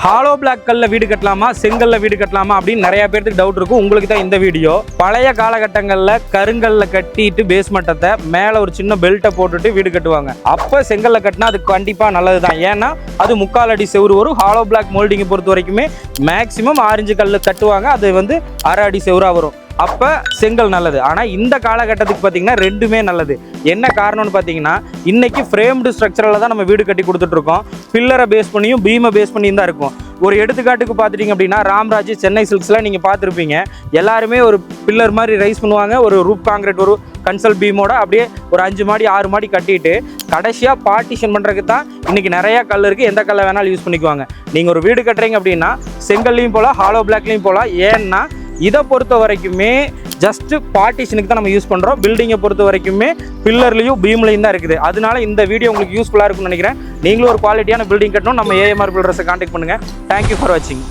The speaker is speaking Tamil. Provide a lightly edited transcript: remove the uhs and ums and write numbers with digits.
ஹாலோ பிளாக் கல்ல வீடு கட்டலாமா செங்கல்ல வீடு கட்டலாமா அப்படின்னு நிறைய பேருக்கு டவுட் இருக்கும். உங்களுக்கு தான் இந்த வீடியோ. பழைய காலகட்டங்கள்ல கருங்கல்ல கட்டிட்டு பேஸ்மெண்டத்தை மேல ஒரு சின்ன பெல்ட்டை போட்டுட்டு வீடு கட்டுவாங்க. அப்ப செங்கல்ல கட்டினா அது கண்டிப்பா நல்லதுதான். ஏன்னா அது 3/4 அடி செவுரு வரும். ஹாலோ பிளாக் மோல்டிங்கை பொறுத்த வரைக்குமே மேக்சிமம் 6 இன்ச்சு கல்லு கட்டுவாங்க. அது வந்து 1/2 அடி செவுரா வரும். அப்போ செங்கல் நல்லது. ஆனால் இந்த காலகட்டத்துக்கு பார்த்தீங்கன்னா ரெண்டுமே நல்லது. என்ன காரணம்னு பார்த்தீங்கன்னா இன்னைக்கு ஃப்ரேம்டு ஸ்ட்ரக்சரில் தான் நம்ம வீடு கட்டி கொடுத்துட்ருக்கோம். பில்லரை பேஸ் பண்ணியும் பீமை பேஸ் பண்ணியும் தான் இருக்கும். ஒரு எடுத்துக்காட்டுக்கு பார்த்துட்டிங்க அப்படின்னா ராம்ராஜ் சென்னை சில்க்ஸில் நீங்கள் பார்த்துருப்பீங்க. எல்லாருமே ஒரு பில்லர் மாதிரி ரைஸ் பண்ணுவாங்க. ஒரு ரூப் காங்கிரீட் ஒரு கன்சல் பீமோட அப்படியே ஒரு 5 மாடி 6 மாடி கட்டிட்டு கடைசியாக பார்ட்டிஷன் பண்ணுறதுக்கு தான் இன்றைக்கி நிறையா கல் இருக்குது. எந்த கல்லை வேணாலும் யூஸ் பண்ணிக்குவாங்க. நீங்கள் ஒரு வீடு கட்டுறீங்க அப்படின்னா செங்கல்லையும் போகலாம், ஹாலோ பிளாக்லையும் போகலாம். ஏன்னா இதை பொறுத்த வரைக்குமே ஜஸ்ட் பார்ட்டிஷனுக்கு தான் நம்ம யூஸ் பண்ணுறோம். பில்டிங்கை பொறுத்த வரைக்குமே பில்லர்லையும் பீம்லையும் தான் இருக்குது. அதனால இந்த வீடியோ உங்களுக்கு யூஸ்ஃபுல்லாக இருக்கும்னு நினைக்கிறேன். நீங்களும் ஒரு குவாலிட்டியான பில்டிங் கட்டணும், நம்ம ஏஎம்ஆர் பில்டர்ஸை கான்டாக்ட் பண்ணுங்கள். தேங்க்யூ ஃபார் வாட்சிங்.